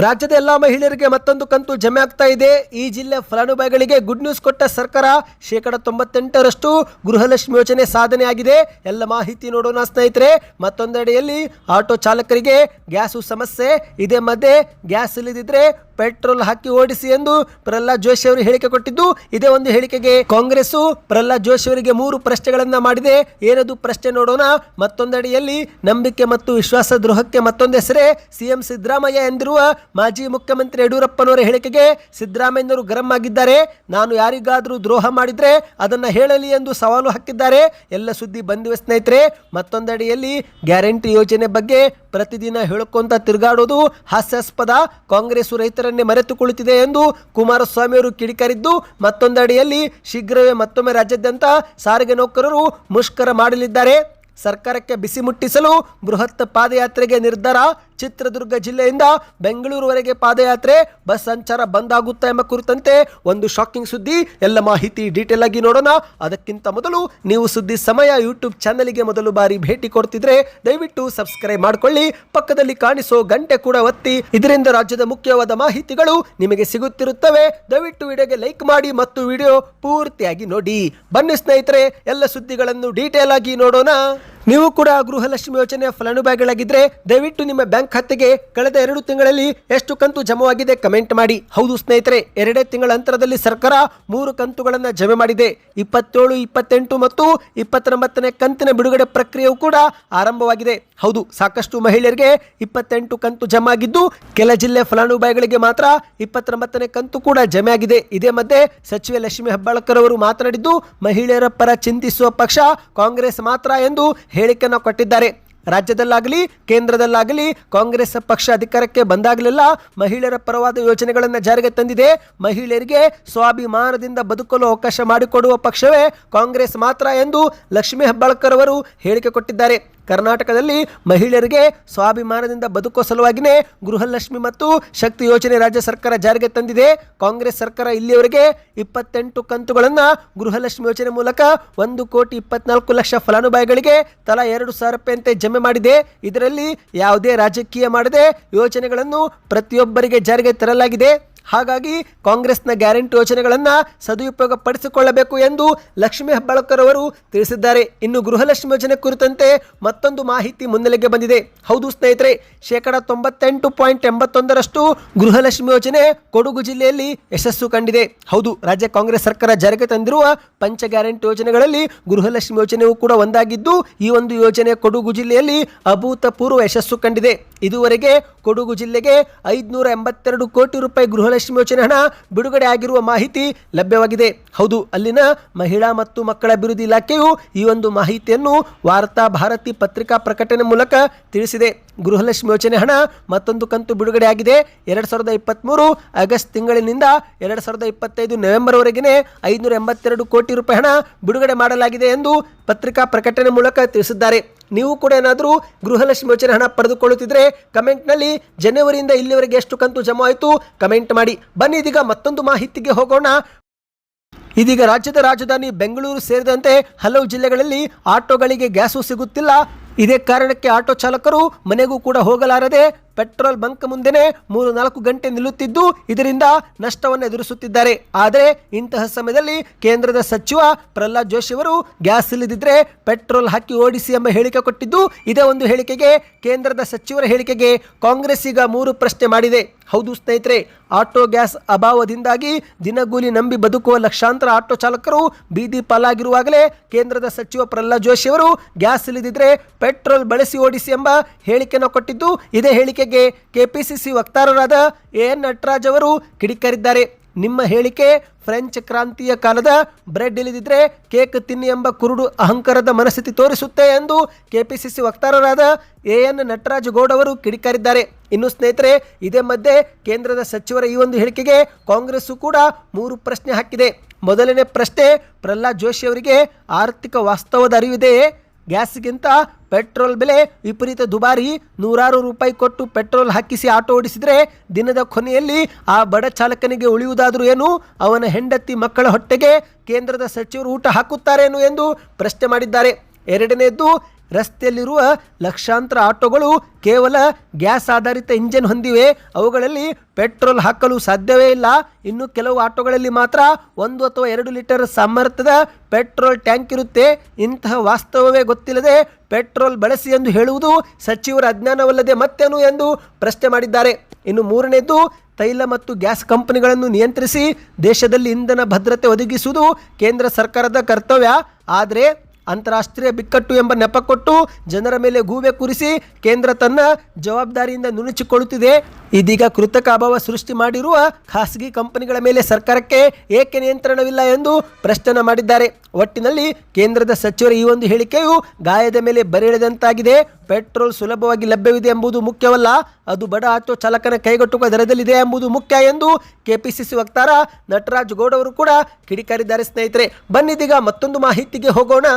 ರಾಜ್ಯದ ಎಲ್ಲಾ ಮಹಿಳೆಯರಿಗೆ ಮತ್ತೊಂದು ಕಂತು ಜಮೆ ಆಗ್ತಾ ಇದೆ. ಈ ಜಿಲ್ಲೆ ಫಲಾನುಭವಿಗಳಿಗೆ ಗುಡ್ ನ್ಯೂಸ್ ಕೊಟ್ಟ ಸರ್ಕಾರ. 98% ಗೃಹಲಕ್ಷ್ಮಿ ಯೋಜನೆ ಸಾಧನೆ ಆಗಿದೆ. ಎಲ್ಲ ಮಾಹಿತಿ ನೋಡೋಣ ಸ್ನೇಹಿತರೆ. ಮತ್ತೊಂದೆಡೆಯಲ್ಲಿ ಆಟೋ ಚಾಲಕರಿಗೆ ಗ್ಯಾಸು ಸಮಸ್ಯೆ. ಇದೇ ಮಧ್ಯೆ ಗ್ಯಾಸ್ ಇಲ್ಲದಿದ್ರೆ ಪೆಟ್ರೋಲ್ ಹಾಕಿ ಓಡಿಸಿ ಎಂದು ಪ್ರಹ್ಲಾದ್ ಜೋಶಿ ಅವರು ಹೇಳಿಕೆ ಕೊಟ್ಟಿದ್ದು. ಇದೇ ಒಂದು ಹೇಳಿಕೆಗೆ ಕಾಂಗ್ರೆಸ್ ಪ್ರಹ್ಲಾದ್ ಜೋಶಿ ಅವರಿಗೆ 3 ಪ್ರಶ್ನೆಗಳನ್ನ ಮಾಡಿದೆ. ಏನದು ಪ್ರಶ್ನೆ ನೋಡೋಣ. ಮತ್ತೊಂದೆಡೆಯಲ್ಲಿ ನಂಬಿಕೆ ಮತ್ತು ವಿಶ್ವಾಸ ದ್ರೋಹಕ್ಕೆ ಮತ್ತೊಂದು ಹೆಸರೇ ಸಿಎಂ ಸಿದ್ದರಾಮಯ್ಯ ಎಂದಿರುವ ಮಾಜಿ ಮುಖ್ಯಮಂತ್ರಿ ಯಡಿಯೂರಪ್ಪನವರ ಹೇಳಿಕೆಗೆ ಸಿದ್ದರಾಮಯ್ಯನವರು ಗರಂ ಆಗಿದ್ದಾರೆ. ನಾನು ಯಾರಿಗಾದರೂ ದ್ರೋಹ ಮಾಡಿದ್ರೆ ಅದನ್ನ ಹೇಳಲಿ ಎಂದು ಸವಾಲು ಹಾಕಿದ್ದಾರೆ. ಎಲ್ಲ ಸುದ್ದಿ ಬಂದಿವೆ ಸ್ನೇಹಿತರೆ. ಮತ್ತೊಂದೆಡೆಯಲ್ಲಿ ಗ್ಯಾರಂಟಿ ಯೋಜನೆ ಬಗ್ಗೆ ಪ್ರತಿದಿನ ಹೇಳಿಕೊಂತ ತಿರುಗಾಡೋದು ಹಾಸ್ಯಾಸ್ಪದ. ಕಾಂಗ್ರೆಸ್ ರೈತರನ್ನೇ ಮರೆತು ಕುಳಿತಿದೆ ಎಂದು ಕುಮಾರಸ್ವಾಮಿ ಅವರು ಕಿಡಿಕಾರಿದ್ದು. ಮತ್ತೊಂದೆಡೆಯಲ್ಲಿ ಶೀಘ್ರವೇ ಮತ್ತೊಮ್ಮೆ ರಾಜ್ಯಾದ್ಯಂತ ಸಾರಿಗೆ ನೌಕರರು ಮುಷ್ಕರ ಮಾಡಲಿದ್ದಾರೆ. ಸರ್ಕಾರಕ್ಕೆ ಬಿಸಿ ಮುಟ್ಟಿಸಲು ಬೃಹತ್ ಪಾದಯಾತ್ರೆಗೆ ನಿರ್ಧಾರ. ಚಿತ್ರದುರ್ಗ ಜಿಲ್ಲೆಯಿಂದ ಬೆಂಗಳೂರುವರೆಗೆ ಪಾದಯಾತ್ರೆ, ಬಸ್ ಸಂಚಾರ ಬಂದ್ ಆಗುತ್ತಾ ಎಂಬ ಕುರಿತಂತೆ ಒಂದು ಶಾಕಿಂಗ್ ಸುದ್ದಿ. ಎಲ್ಲ ಮಾಹಿತಿ ಡೀಟೇಲ್ ಆಗಿ ನೋಡೋಣ. ಅದಕ್ಕಿಂತ ಮೊದಲು ನೀವು ಸುದ್ದಿ ಸಮಯ ಯೂಟ್ಯೂಬ್ ಚಾನಲ್ಗೆ ಮೊದಲು ಬಾರಿ ಭೇಟಿ ಕೊಡ್ತಿದ್ರೆ ದಯವಿಟ್ಟು ಸಬ್ಸ್ಕ್ರೈಬ್ ಮಾಡ್ಕೊಳ್ಳಿ. ಪಕ್ಕದಲ್ಲಿ ಕಾಣಿಸೋ ಗಂಟೆ ಕೂಡ ಒತ್ತಿ. ಇದರಿಂದ ರಾಜ್ಯದ ಮುಖ್ಯವಾದ ಮಾಹಿತಿಗಳು ನಿಮಗೆ ಸಿಗುತ್ತಿರುತ್ತವೆ. ದಯವಿಟ್ಟು ವಿಡಿಯೋಗೆ ಲೈಕ್ ಮಾಡಿ ಮತ್ತು ವಿಡಿಯೋ ಪೂರ್ತಿಯಾಗಿ ನೋಡಿ. ಬನ್ನಿ ಸ್ನೇಹಿತರೆ, ಎಲ್ಲ ಸುದ್ದಿಗಳನ್ನು ಡೀಟೇಲ್ ಆಗಿ ನೋಡೋಣ. ನೀವು ಕೂಡ ಗೃಹಲಕ್ಷ್ಮಿ ಯೋಜನೆಯ ಫಲಾನುಭವಿಗಳಾಗಿದ್ರೆ ದಯವಿಟ್ಟು ನಿಮ್ಮ ಬ್ಯಾಂಕ್ ಖಾತೆಗೆ ಕಳೆದ 2 ತಿಂಗಳಲ್ಲಿ ಎಷ್ಟು ಕಂತು ಜಮವಾಗಿದೆ ಕಮೆಂಟ್ ಮಾಡಿ. ಹೌದು ಸ್ನೇಹಿತರೆ, 2 ತಿಂಗಳ ಅಂತರದಲ್ಲಿ ಸರ್ಕಾರ 3 ಕಂತುಗಳನ್ನು ಜಮೆ ಮಾಡಿದೆ. 27, 28 ಮತ್ತು 29ನೇ ಕಂತಿನ ಬಿಡುಗಡೆ ಪ್ರಕ್ರಿಯೆಯು ಕೂಡ ಆರಂಭವಾಗಿದೆ. ಹೌದು, ಸಾಕಷ್ಟು ಮಹಿಳೆಯರಿಗೆ 28 ಕಂತು ಜಮಾ ಆಗಿದ್ದು, ಕೆಲ ಜಿಲ್ಲೆ ಫಲಾನುಭವಿಗಳಿಗೆ ಮಾತ್ರ 29ನೇ ಕಂತು ಕೂಡ ಜಮೆ ಆಗಿದೆ. ಇದೇ ಮಧ್ಯೆ ಸಚಿವೆ ಲಕ್ಷ್ಮಿ ಹೆಬ್ಬಾಳ್ಕರ್ ಅವರು ಮಾತನಾಡಿದ್ದು, ಮಹಿಳೆಯರ ಪರ ಚಿಂತಿಸುವ ಪಕ್ಷ ಕಾಂಗ್ರೆಸ್ ಮಾತ್ರ ಎಂದು ಹೇಳಿಕೆಯನ್ನು ಕೊಟ್ಟಿದ್ದಾರೆ. ರಾಜ್ಯದಲ್ಲಾಗಲಿ ಕೇಂದ್ರದಲ್ಲಾಗಲಿ ಕಾಂಗ್ರೆಸ್ ಪಕ್ಷ ಅಧಿಕಾರಕ್ಕೆ ಬಂದಾಗಲೆಲ್ಲ ಮಹಿಳೆಯರ ಪರವಾದ ಯೋಜನೆಗಳನ್ನು ಜಾರಿಗೆ ತಂದಿದೆ. ಮಹಿಳೆಯರಿಗೆ ಸ್ವಾಭಿಮಾನದಿಂದ ಬದುಕಲು ಅವಕಾಶ ಮಾಡಿಕೊಡುವ ಪಕ್ಷವೇ ಕಾಂಗ್ರೆಸ್ ಮಾತ್ರ ಎಂದು ಲಕ್ಷ್ಮೀ ಹೆಬ್ಬಾಳ್ಕರ್ ಅವರು ಹೇಳಿಕೆ ಕೊಟ್ಟಿದ್ದಾರೆ. ಕರ್ನಾಟಕದಲ್ಲಿ ಮಹಿಳೆಯರಿಗೆ ಸ್ವಾಭಿಮಾನದಿಂದ ಬದುಕುವ ಸಲುವಾಗಿಯೇ ಗೃಹಲಕ್ಷ್ಮಿ ಮತ್ತು ಶಕ್ತಿ ಯೋಜನೆ ರಾಜ್ಯ ಸರ್ಕಾರ ಜಾರಿಗೆ ತಂದಿದೆ. ಕಾಂಗ್ರೆಸ್ ಸರ್ಕಾರ ಇಲ್ಲಿಯವರೆಗೆ 28 ಕಂತುಗಳನ್ನು ಗೃಹಲಕ್ಷ್ಮಿ ಯೋಜನೆ ಮೂಲಕ 1,24,00,000 ಫಲಾನುಭವಿಗಳಿಗೆ ತಲಾ 2,000 ರೂಪಾಯಿಯಂತೆ ಜಮೆ ಮಾಡಿದೆ. ಇದರಲ್ಲಿ ಯಾವುದೇ ರಾಜಕೀಯ ಮಾಡದೆ ಯೋಜನೆಗಳನ್ನು ಪ್ರತಿಯೊಬ್ಬರಿಗೆ ಜಾರಿಗೆ ತರಲಾಗಿದೆ. ಹಾಗಾಗಿ ಕಾಂಗ್ರೆಸ್ನ ಗ್ಯಾರಂಟಿ ಯೋಜನೆಗಳನ್ನು ಸದುಪಯೋಗ ಪಡಿಸಿಕೊಳ್ಳಬೇಕು ಎಂದು ಲಕ್ಷ್ಮೀ ಹೆಬ್ಬಾಳ್ಕರ್ ಅವರು ತಿಳಿಸಿದ್ದಾರೆ. ಇನ್ನು ಗೃಹಲಕ್ಷ್ಮಿ ಯೋಜನೆ ಕುರಿತಂತೆ ಮತ್ತೊಂದು ಮಾಹಿತಿ ಮುನ್ನೆಲೆಗೆ ಬಂದಿದೆ. ಹೌದು ಸ್ನೇಹಿತರೆ, 98.81% ಗೃಹಲಕ್ಷ್ಮಿ ಯೋಜನೆ ಕೊಡಗು ಜಿಲ್ಲೆಯಲ್ಲಿ ಯಶಸ್ಸು ಕಂಡಿದೆ. ಹೌದು, ರಾಜ್ಯ ಕಾಂಗ್ರೆಸ್ ಸರ್ಕಾರ ಜಾರಿಗೆ ತಂದಿರುವ ಪಂಚ ಗ್ಯಾರಂಟಿ ಯೋಜನೆಗಳಲ್ಲಿ ಗೃಹಲಕ್ಷ್ಮಿ ಯೋಜನೆಯೂ ಕೂಡ ಒಂದಾಗಿದ್ದು, ಈ ಒಂದು ಯೋಜನೆ ಕೊಡಗು ಜಿಲ್ಲೆಯಲ್ಲಿ ಅಭೂತಪೂರ್ವ ಯಶಸ್ಸು ಕಂಡಿದೆ. ಇದುವರೆಗೆ ಕೊಡಗು ಜಿಲ್ಲೆಗೆ 582 ಕೋಟಿ ರೂಪಾಯಿ ಗೃಹಲಕ್ಷ್ಮಿ ಯೋಜನೆ ಹಣ ಬಿಡುಗಡೆ ಆಗಿರುವ ಮಾಹಿತಿ ಲಭ್ಯವಾಗಿದೆ. ಹೌದು, ಅಲ್ಲಿನ ಮಹಿಳಾ ಮತ್ತು ಮಕ್ಕಳ ಅಭಿವೃದ್ಧಿ ಇಲಾಖೆಯು ಈ ಒಂದು ಮಾಹಿತಿಯನ್ನು ವಾರ್ತಾ ಭಾರತಿ ಪತ್ರಿಕಾ ಪ್ರಕಟಣೆ ಮೂಲಕ ತಿಳಿಸಿದೆ. ಗೃಹಲಕ್ಷ್ಮಿ ಯೋಜನೆ ಹಣ ಮತ್ತೊಂದು ಕಂತು ಬಿಡುಗಡೆ ಆಗಿದೆ. 2023 ಆಗಸ್ಟ್ ತಿಂಗಳಿನಿಂದ 2025 ನವೆಂಬರ್ವರೆಗೆ 582 ಕೋಟಿ ರೂಪಾಯಿ ಹಣ ಬಿಡುಗಡೆ ಮಾಡಲಾಗಿದೆ ಎಂದು ಪತ್ರಿಕಾ ಪ್ರಕಟಣೆ ಮೂಲಕ ತಿಳಿಸಿದ್ದಾರೆ. ನೀವು ಕೂಡ ಏನಾದರೂ ಗೃಹಲಕ್ಷ್ಮಿ ಯೋಜನೆ ಹಣ ಪಡೆದುಕೊಳ್ಳುತ್ತಿದ್ರೆ ಕಮೆಂಟ್ನಲ್ಲಿ ಜನವರಿಯಿಂದ ಇಲ್ಲಿವರೆಗೆ ಎಷ್ಟು ಕಂತು ಜಮಾ ಆಯಿತು ಕಮೆಂಟ್ ಮಾಡಿ. ಬನ್ನಿ ಇದೀಗ ಮತ್ತೊಂದು ಮಾಹಿತಿಗೆ ಹೋಗೋಣ. ಇದೀಗ ರಾಜ್ಯದ ರಾಜಧಾನಿ ಬೆಂಗಳೂರು ಸೇರಿದಂತೆ ಹಲವು ಜಿಲ್ಲೆಗಳಲ್ಲಿ ಆಟೋಗಳಿಗೆ ಗ್ಯಾಸು ಸಿಗುತ್ತಿಲ್ಲ. ಇದೇ ಕಾರಣಕ್ಕೆ ಆಟೋ ಚಾಲಕರು ಮನೆಗೂ ಕೂಡ ಹೋಗಲಾರದೆ ಪೆಟ್ರೋಲ್ ಬಂಕ್ ಮುಂದೆನೆ 3-4 ಗಂಟೆ ನಿಲ್ಲುತ್ತಿದ್ದು, ಇದರಿಂದ ನಷ್ಟವನ್ನು ಎದುರಿಸುತ್ತಿದ್ದಾರೆ. ಆದರೆ ಇಂತಹ ಸಮಯದಲ್ಲಿ ಕೇಂದ್ರದ ಸಚಿವ ಪ್ರಹ್ಲಾದ್ ಜೋಶಿ ಅವರು ಗ್ಯಾಸ್ ಇಲ್ಲದಿದ್ರೆ ಪೆಟ್ರೋಲ್ ಹಾಕಿ ಓಡಿಸಿ ಎಂಬ ಹೇಳಿಕೆ ಕೊಟ್ಟಿದ್ದು. ಇದೇ ಒಂದು ಹೇಳಿಕೆಗೆ, ಕೇಂದ್ರದ ಸಚಿವರ ಹೇಳಿಕೆಗೆ ಕಾಂಗ್ರೆಸ್ ಈಗ 3 ಪ್ರಶ್ನೆ ಮಾಡಿದೆ. ಹೌದು ಸ್ನೇಹಿತರೆ, ಆಟೋ ಗ್ಯಾಸ್ ಅಭಾವದಿಂದಾಗಿ ದಿನಗೂಲಿ ನಂಬಿ ಬದುಕುವ ಲಕ್ಷಾಂತರ ಆಟೋ ಚಾಲಕರು ಬೀದಿ ಪಾಲಾಗಿರುವಾಗಲೇ ಕೇಂದ್ರದ ಸಚಿವ ಪ್ರಹ್ಲಾದ್ ಜೋಶಿ ಅವರು ಗ್ಯಾಸ್ ಇಲ್ಲದಿದ್ರೆ ಪೆಟ್ರೋಲ್ ಬಳಸಿ ಓಡಿಸಿ ಎಂಬ ಹೇಳಿಕೆಯನ್ನು ಕೊಟ್ಟಿದ್ದು. ಇದೇ ಹೇಳಿಕೆಗೆ ಕೆಪಿಸಿಸಿ ವಕ್ತಾರರಾದ ಎನ್ ನಟರಾಜ್ ಅವರು ಕಿಡಿಕಾರಿದ್ದಾರೆ. ನಿಮ್ಮ ಹೇಳಿಕೆ ಫ್ರೆಂಚ್ ಕ್ರಾಂತಿಯ ಕಾಲದ ಬ್ರೆಡ್ ಇಲ್ಲದಿದ್ರೆ ಕೇಕ್ ತಿನ್ನಿ ಎಂಬ ಕುರುಡು ಅಹಂಕಾರದ ಮನಸ್ಥಿತಿ ತೋರಿಸುತ್ತೆ ಎಂದು ಕೆಪಿಸಿಸಿ ವಕ್ತಾರರಾದ ಎನ್ ನಟರಾಜ್ ಗೌಡ್ ಅವರು ಕಿಡಿಕಾರಿದ್ದಾರೆ. ಇನ್ನು ಸ್ನೇಹಿತರೆ, ಇದೇ ಮಧ್ಯೆ ಕೇಂದ್ರದ ಸಚಿವರ ಈ ಒಂದು ಹೇಳಿಕೆಗೆ ಕಾಂಗ್ರೆಸ್ ಕೂಡ 3 ಪ್ರಶ್ನೆ ಹಾಕಿದೆ. ಮೊದಲನೇ ಪ್ರಶ್ನೆ, ಪ್ರಹ್ಲಾದ್ ಜೋಶಿ ಅವರಿಗೆ ಆರ್ಥಿಕ ವಾಸ್ತವದ ಅರಿವಿದೆಯೇ? ಗ್ಯಾಸ್ಗಿಂತ ಪೆಟ್ರೋಲ್ ಬೆಲೆ ವಿಪರೀತ ದುಬಾರಿ. 100 ರೂಪಾಯಿ ಕೊಟ್ಟು ಪೆಟ್ರೋಲ್ ಹಾಕಿಸಿ ಆಟೋ ಓಡಿಸಿದರೆ ದಿನದ ಕೊನೆಯಲ್ಲಿ ಆ ಬಡ ಚಾಲಕನಿಗೆ ಉಳಿಯುವುದಾದರೂ ಏನು? ಅವನ ಹೆಂಡತಿ ಮಕ್ಕಳ ಹೊಟ್ಟೆಗೆ ಕೇಂದ್ರದ ಸಚಿವರು ಊಟ ಹಾಕುತ್ತಾರೇನು ಎಂದು ಪ್ರಶ್ನೆ ಮಾಡಿದ್ದಾರೆ. ಎರಡನೇದ್ದು, ರಸ್ತೆಯಲ್ಲಿರುವ ಲಕ್ಷಾಂತರ ಆಟೋಗಳು ಕೇವಲ ಗ್ಯಾಸ್ ಆಧಾರಿತ ಇಂಜಿನ್ ಹೊಂದಿವೆ. ಅವುಗಳಲ್ಲಿ ಪೆಟ್ರೋಲ್ ಹಾಕಲು ಸಾಧ್ಯವೇ ಇಲ್ಲ. ಇನ್ನು ಕೆಲವು ಆಟೋಗಳಲ್ಲಿ ಮಾತ್ರ 1 ಅಥವಾ 2 ಲೀಟರ್ ಸಾಮರ್ಥ್ಯದ ಪೆಟ್ರೋಲ್ ಟ್ಯಾಂಕ್ ಇರುತ್ತೆ. ಇಂತಹ ವಾಸ್ತವವೇ ಗೊತ್ತಿಲ್ಲದೆ ಪೆಟ್ರೋಲ್ ಬಳಸಿ ಎಂದು ಹೇಳುವುದು ಸಚಿವರ ಅಜ್ಞಾನವಲ್ಲದೆ ಮತ್ತೇನು ಎಂದು ಪ್ರಶ್ನೆ ಮಾಡಿದ್ದಾರೆ. ಇನ್ನು ಮೂರನೇದು, ತೈಲ ಮತ್ತು ಗ್ಯಾಸ್ ಕಂಪನಿಗಳನ್ನು ನಿಯಂತ್ರಿಸಿ ದೇಶದಲ್ಲಿ ಇಂಧನ ಭದ್ರತೆ ಒದಗಿಸುವುದು ಕೇಂದ್ರ ಸರ್ಕಾರದ ಕರ್ತವ್ಯ. ಆದರೆ ಅಂತಾರಾಷ್ಟ್ರೀಯ ಬಿಕ್ಕಟ್ಟು ಎಂಬ ನೆಪ ಕೊಟ್ಟು ಜನರ ಮೇಲೆ ಗೂಬೆ ಕೂರಿಸಿ ಕೇಂದ್ರ ತನ್ನ ಜವಾಬ್ದಾರಿಯಿಂದ ನುಣುಚಿಕೊಳ್ಳುತ್ತಿದೆ. ಇದೀಗ ಕೃತಕ ಅಭಾವ ಸೃಷ್ಟಿ ಮಾಡಿರುವ ಖಾಸಗಿ ಕಂಪನಿಗಳ ಮೇಲೆ ಸರ್ಕಾರಕ್ಕೆ ಏಕೆ ನಿಯಂತ್ರಣವಿಲ್ಲ ಎಂದು ಪ್ರಶ್ನೆ ಮಾಡಿದ್ದಾರೆ. ಒಟ್ಟಿನಲ್ಲಿ ಕೇಂದ್ರದ ಸಚಿವರ ಈ ಒಂದು ಹೇಳಿಕೆಯು ಗಾಯದ ಮೇಲೆ ಬರೆಳೆದಂತಾಗಿದೆ. ಪೆಟ್ರೋಲ್ ಸುಲಭವಾಗಿ ಲಭ್ಯವಿದೆ ಎಂಬುದು ಮುಖ್ಯವಲ್ಲ, ಅದು ಬಡ ಆಟೋ ಚಾಲಕನ ಕೈಗೆಟುಕುವ ದರದಲ್ಲಿದೆ ಎಂಬುದು ಮುಖ್ಯ ಎಂದು ಕೆಪಿಸಿಸಿ ವಕ್ತಾರ ನಟರಾಜ್ ಗೌಡ ಅವರು ಕೂಡ ಕಿಡಿಕಾರಿದ್ದಾರೆ. ಸ್ನೇಹಿತರೆ, ಬನ್ನಿದೀಗ ಮತ್ತೊಂದು ಮಾಹಿತಿಗೆ ಹೋಗೋಣ.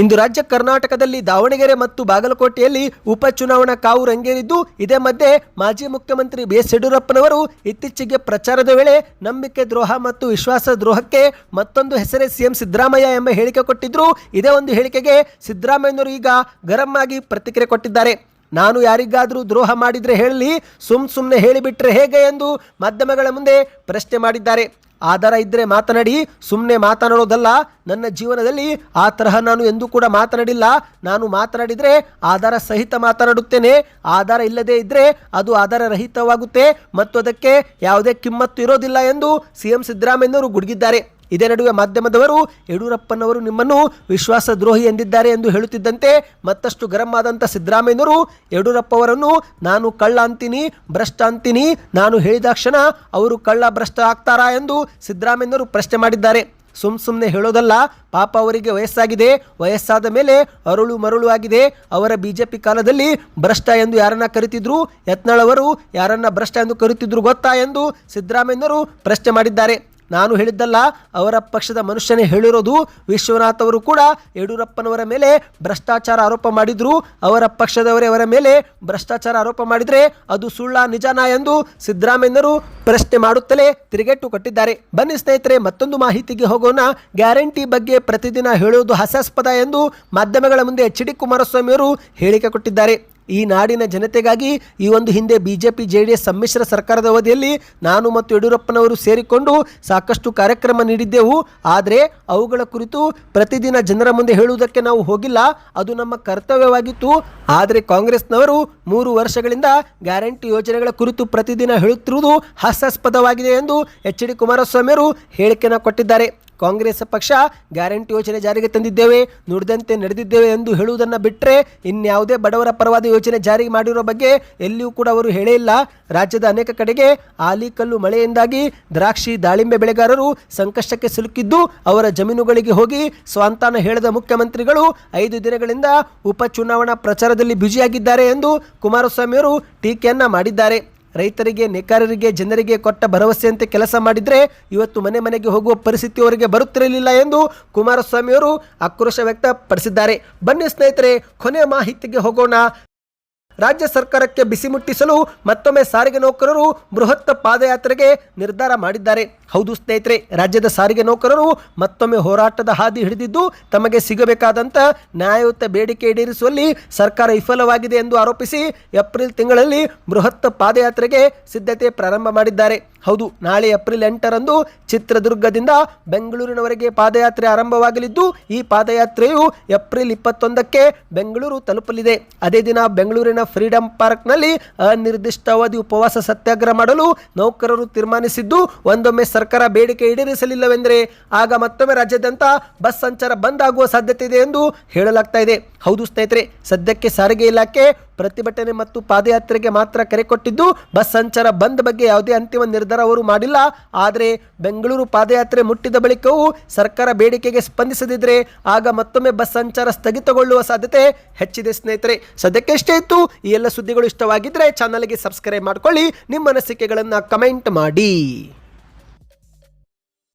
ಇಂದು ರಾಜ್ಯ ಕರ್ನಾಟಕದಲ್ಲಿ ದಾವಣಗೆರೆ ಮತ್ತು ಬಾಗಲಕೋಟೆಯಲ್ಲಿ ಉಪಚುನಾವಣಾ ಕಾವು ರಂಗೇರಿದ್ದು, ಇದೇ ಮಧ್ಯೆ ಮಾಜಿ ಮುಖ್ಯಮಂತ್ರಿ BS ಯಡಿಯೂರಪ್ಪನವರು ಇತ್ತೀಚೆಗೆ ಪ್ರಚಾರದ ವೇಳೆ ನಂಬಿಕೆ ದ್ರೋಹ ಮತ್ತು ವಿಶ್ವಾಸ ದ್ರೋಹಕ್ಕೆ ಮತ್ತೊಂದು ಹೆಸರೇ ಸಿಎಂ ಸಿದ್ದರಾಮಯ್ಯ ಎಂಬ ಹೇಳಿಕೆ ಕೊಟ್ಟಿದ್ರು. ಇದೇ ಒಂದು ಹೇಳಿಕೆಗೆ ಸಿದ್ದರಾಮಯ್ಯನವರು ಈಗ ಗರಂ ಆಗಿ ಪ್ರತಿಕ್ರಿಯೆ ಕೊಟ್ಟಿದ್ದಾರೆ. ನಾನು ಯಾರಿಗಾದರೂ ದ್ರೋಹ ಮಾಡಿದರೆ ಹೇಳಲಿ, ಸುಮ್ಮನೆ ಹೇಳಿಬಿಟ್ರೆ ಹೇಗೆ ಎಂದು ಮಾಧ್ಯಮಗಳ ಮುಂದೆ ಪ್ರಶ್ನೆ ಮಾಡಿದ್ದಾರೆ. ಆಧಾರ ಇದ್ದರೆ ಮಾತನಾಡಿ, ಸುಮ್ಮನೆ ಮಾತನಾಡೋದಲ್ಲ. ನನ್ನ ಜೀವನದಲ್ಲಿ ಆ ತರಹ ನಾನು ಎಂದೂ ಕೂಡ ಮಾತನಾಡಿಲ್ಲ. ನಾನು ಮಾತನಾಡಿದರೆ ಆಧಾರ ಸಹಿತ ಮಾತನಾಡುತ್ತೇನೆ. ಆಧಾರ ಇಲ್ಲದೇ ಇದ್ದರೆ ಅದು ಆಧಾರ ರಹಿತವಾಗುತ್ತೆ ಮತ್ತು ಅದಕ್ಕೆ ಯಾವುದೇ ಕಿಮ್ಮತ್ತು ಇರೋದಿಲ್ಲ ಎಂದು ಸಿಎಂ ಸಿದ್ದರಾಮಯ್ಯನವರು ಗುಡುಗಿದ್ದಾರೆ. ಇದೇ ನಡುವೆ ಮಾಧ್ಯಮದವರು ಯಡಿಯೂರಪ್ಪನವರು ನಿಮ್ಮನ್ನು ವಿಶ್ವಾಸ ದ್ರೋಹಿ ಎಂದಿದ್ದಾರೆ ಎಂದು ಹೇಳುತ್ತಿದ್ದಂತೆ ಮತ್ತಷ್ಟು ಗರಂ ಆದಂಥ ಸಿದ್ದರಾಮಯ್ಯನವರು ಯಡಿಯೂರಪ್ಪ ಅವರನ್ನು ನಾನು ಕಳ್ಳ ಅಂತೀನಿ, ಭ್ರಷ್ಟ ಅಂತೀನಿ, ನಾನು ಹೇಳಿದಾಕ್ಷಣ ಅವರು ಕಳ್ಳ ಭ್ರಷ್ಟ ಆಗ್ತಾರಾ ಎಂದು ಸಿದ್ದರಾಮಯ್ಯನವರು ಪ್ರಶ್ನೆ ಮಾಡಿದ್ದಾರೆ. ಸುಮ್ಮನೆ ಹೇಳೋದಲ್ಲ, ಪಾಪ ಅವರಿಗೆ ವಯಸ್ಸಾಗಿದೆ. ವಯಸ್ಸಾದ ಮೇಲೆ ಅರುಳು ಮರುಳು ಆಗಿದೆ. ಅವರ BJP ಕಾಲದಲ್ಲಿ ಭ್ರಷ್ಟ ಎಂದು ಯಾರನ್ನ ಕರೀತಿದ್ರು, ಯತ್ನಾಳ್ ಅವರು ಯಾರನ್ನ ಭ್ರಷ್ಟ ಎಂದು ಕರೀತಿದ್ರು ಗೊತ್ತಾ ಎಂದು ಸಿದ್ದರಾಮಯ್ಯನವರು ಪ್ರಶ್ನೆ ಮಾಡಿದ್ದಾರೆ. ನಾನು ಹೇಳಿದ್ದಲ್ಲ, ಅವರ ಪಕ್ಷದ ಮನುಷ್ಯನೇ ಹೇಳಿರೋದು. ವಿಶ್ವನಾಥ್ ಅವರು ಕೂಡ ಯಡಿಯೂರಪ್ಪನವರ ಮೇಲೆ ಭ್ರಷ್ಟಾಚಾರ ಆರೋಪ ಮಾಡಿದ್ರು. ಅವರ ಪಕ್ಷದವರೇ ಅವರ ಮೇಲೆ ಭ್ರಷ್ಟಾಚಾರ ಆರೋಪ ಮಾಡಿದರೆ ಅದು ಸುಳ್ಳ ನಿಜಾನ ಎಂದು ಸಿದ್ದರಾಮಯ್ಯನವರು ಪ್ರಶ್ನೆ ಮಾಡುತ್ತಲೇ ತಿರುಗೇಟು ಕೊಟ್ಟಿದ್ದಾರೆ. ಬನ್ನಿ ಸ್ನೇಹಿತರೆ, ಮತ್ತೊಂದು ಮಾಹಿತಿಗೆ ಹೋಗೋಣ. ಗ್ಯಾರಂಟಿ ಬಗ್ಗೆ ಪ್ರತಿದಿನ ಹೇಳುವುದು ಹಾಸ್ಯಾಸ್ಪದ ಎಂದು ಮಾಧ್ಯಮಗಳ ಮುಂದೆ HD ಕುಮಾರಸ್ವಾಮಿ ಅವರು ಹೇಳಿಕೆ ಕೊಟ್ಟಿದ್ದಾರೆ. ಈ ನಾಡಿನ ಜನತೆಗಾಗಿ ಈ ಒಂದು ಹಿಂದೆ BJP JDS ಸಮ್ಮಿಶ್ರ ಸರ್ಕಾರದ ಅವಧಿಯಲ್ಲಿ ನಾನು ಮತ್ತು ಯಡಿಯೂರಪ್ಪನವರು ಸೇರಿಕೊಂಡು ಸಾಕಷ್ಟು ಕಾರ್ಯಕ್ರಮ ನೀಡಿದ್ದೆವು. ಆದರೆ ಅವುಗಳ ಕುರಿತು ಪ್ರತಿದಿನ ಜನರ ಮುಂದೆ ಹೇಳುವುದಕ್ಕೆ ನಾವು ಹೋಗಿಲ್ಲ. ಅದು ನಮ್ಮ ಕರ್ತವ್ಯವಾಗಿತ್ತು. ಆದರೆ ಕಾಂಗ್ರೆಸ್ನವರು 3 ವರ್ಷಗಳಿಂದ ಗ್ಯಾರಂಟಿ ಯೋಜನೆಗಳ ಕುರಿತು ಪ್ರತಿದಿನ ಹೇಳುತ್ತಿರುವುದು ಹಾಸ್ಯಾಸ್ಪದವಾಗಿದೆ ಎಂದು HD ಕುಮಾರಸ್ವಾಮಿ ಅವರು ಹೇಳಿಕೆಯನ್ನು ಕೊಟ್ಟಿದ್ದಾರೆ. ಕಾಂಗ್ರೆಸ್ ಪಕ್ಷ ಗ್ಯಾರಂಟಿ ಯೋಜನೆ ಜಾರಿಗೆ ತಂದಿದ್ದೇವೆ, ನುಡಿದಂತೆ ನಡೆದಿದ್ದೇವೆ ಎಂದು ಹೇಳುವುದನ್ನು ಬಿಟ್ಟರೆ ಇನ್ಯಾವುದೇ ಬಡವರ ಪರವಾದ ಯೋಜನೆ ಜಾರಿ ಮಾಡಿರೋ ಬಗ್ಗೆ ಎಲ್ಲಿಯೂ ಕೂಡ ಅವರು ಹೇಳೇ ಇಲ್ಲ. ರಾಜ್ಯದ ಅನೇಕ ಕಡೆಗೆ ಆಲಿಕಲ್ಲು ಮಳೆಯಿಂದಾಗಿ ದ್ರಾಕ್ಷಿ ದಾಳಿಂಬೆ ಬೆಳೆಗಾರರು ಸಂಕಷ್ಟಕ್ಕೆ ಸಿಲುಕಿದ್ದು ಅವರ ಜಮೀನುಗಳಿಗೆ ಹೋಗಿ ಸ್ವಂತಾನ ಹೇಳಿದ ಮುಖ್ಯಮಂತ್ರಿಗಳು 5 ದಿನಗಳಿಂದ ಉಪಚುನಾವಣಾ ಪ್ರಚಾರದಲ್ಲಿ ಬ್ಯುಸಿಯಾಗಿದ್ದಾರೆ ಎಂದು ಕುಮಾರಸ್ವಾಮಿ ಅವರು ಟೀಕೆಯನ್ನ ಮಾಡಿದ್ದಾರೆ. ರೈತರಿಗೆ, ನೇಕಾರರಿಗೆ, ಜನರಿಗೆ ಕೊಟ್ಟ ಭರವಸೆಯಂತೆ ಕೆಲಸ ಮಾಡಿದರೆ ಇವತ್ತು ಮನೆ ಮನೆಗೆ ಹೋಗುವ ಪರಿಸ್ಥಿತಿ ಅವರಿಗೆ ಬರುತ್ತಿರಲಿಲ್ಲ ಎಂದು ಕುಮಾರಸ್ವಾಮಿ ಅವರು ಆಕ್ರೋಶ ವ್ಯಕ್ತಪಡಿಸಿದ್ದಾರೆ. ಬನ್ನಿ ಸ್ನೇಹಿತರೆ, ಕೊನೆಯ ಮಾಹಿತಿಗೆ ಹೋಗೋಣ. ರಾಜ್ಯ ಸರ್ಕಾರಕ್ಕೆ ಬಿಸಿ ಮುಟ್ಟಿಸಲು ಮತ್ತೊಮ್ಮೆ ಸಾರಿಗೆ ನೌಕರರು ಬೃಹತ್ ಪಾದಯಾತ್ರೆಗೆ ನಿರ್ಧಾರ ಮಾಡಿದ್ದಾರೆ. ಹೌದು ಸ್ನೇಹಿತರೆ, ರಾಜ್ಯದ ಸಾರಿಗೆ ನೌಕರರು ಮತ್ತೊಮ್ಮೆ ಹೋರಾಟದ ಹಾದಿ ಹಿಡಿದಿದ್ದು ತಮಗೆ ಸಿಗಬೇಕಾದಂಥ ನ್ಯಾಯಯುತ ಬೇಡಿಕೆ ಈಡೇರಿಸುವಲ್ಲಿ ಸರ್ಕಾರ ವಿಫಲವಾಗಿದೆ ಎಂದು ಆರೋಪಿಸಿ ಏಪ್ರಿಲ್ ತಿಂಗಳಲ್ಲಿ ಬೃಹತ್ ಪಾದಯಾತ್ರೆಗೆ ಸಿದ್ಧತೆ ಪ್ರಾರಂಭ ಮಾಡಿದ್ದಾರೆ. ಹೌದು, ನಾಳೆ ಏಪ್ರಿಲ್ 8ರಂದು ಚಿತ್ರದುರ್ಗದಿಂದ ಬೆಂಗಳೂರಿನವರೆಗೆ ಪಾದಯಾತ್ರೆ ಆರಂಭವಾಗಲಿದ್ದು ಈ ಪಾದಯಾತ್ರೆಯು ಏಪ್ರಿಲ್ 21ಕ್ಕೆ ಬೆಂಗಳೂರು ತಲುಪಲಿದೆ. ಅದೇ ದಿನ ಬೆಂಗಳೂರಿನ ಫ್ರೀಡಂ ಪಾರ್ಕ್ನಲ್ಲಿ ಅನಿರ್ದಿಷ್ಟಾವಧಿ ಉಪವಾಸ ಸತ್ಯಾಗ್ರಹ ಮಾಡಲು ನೌಕರರು ತೀರ್ಮಾನಿಸಿದ್ದು, ಒಂದೊಮ್ಮೆ ಸರ್ಕಾರ ಬೇಡಿಕೆ ಈಡೇರಿಸಲಿಲ್ಲವೆಂದರೆ ಆಗ ಮತ್ತೊಮ್ಮೆ ರಾಜ್ಯಾದ್ಯಂತ ಬಸ್ ಸಂಚಾರ ಬಂದ್ ಆಗುವ ಸಾಧ್ಯತೆ ಇದೆ ಎಂದು ಹೇಳಲಾಗ್ತಾ ಇದೆ. ಹೌದು ಸ್ನೇಹಿತರೆ, ಸದ್ಯಕ್ಕೆ ಸಾರಿಗೆ ಇಲಾಖೆ ಪ್ರತಿಭಟನೆ ಮತ್ತು ಪಾದಯಾತ್ರೆಗೆ ಮಾತ್ರ ಕರೆ ಕೊಟ್ಟಿದ್ದು ಬಸ್ ಸಂಚಾರ ಬಂದ್ ಬಗ್ಗೆ ಯಾವುದೇ ಅಂತಿಮ ನಿರ್ಧಾರ ಅವರು ಮಾಡಿಲ್ಲ. ಆದರೆ ಬೆಂಗಳೂರು ಪಾದಯಾತ್ರೆ ಮುಟ್ಟಿದ ಬಳಿಕವೂ ಸರ್ಕಾರ ಬೇಡಿಕೆಗೆ ಸ್ಪಂದಿಸದಿದ್ದರೆ ಆಗ ಮತ್ತೊಮ್ಮೆ ಬಸ್ ಸಂಚಾರ ಸ್ಥಗಿತಗೊಳ್ಳುವ ಸಾಧ್ಯತೆ ಹೆಚ್ಚಿದೆ. ಸ್ನೇಹಿತರೆ, ಸದ್ಯಕ್ಕೆ ಎಷ್ಟೇ ಇತ್ತು. ಈ ಎಲ್ಲ ಸುದ್ದಿಗಳು ಇಷ್ಟವಾಗಿದ್ದರೆ ಚಾನಲ್ಗೆ ಸಬ್ಸ್ಕ್ರೈಬ್ ಮಾಡಿಕೊಳ್ಳಿ. ನಿಮ್ಮ ಅನಿಸಿಕೆಗಳನ್ನು ಕಮೆಂಟ್ ಮಾಡಿ.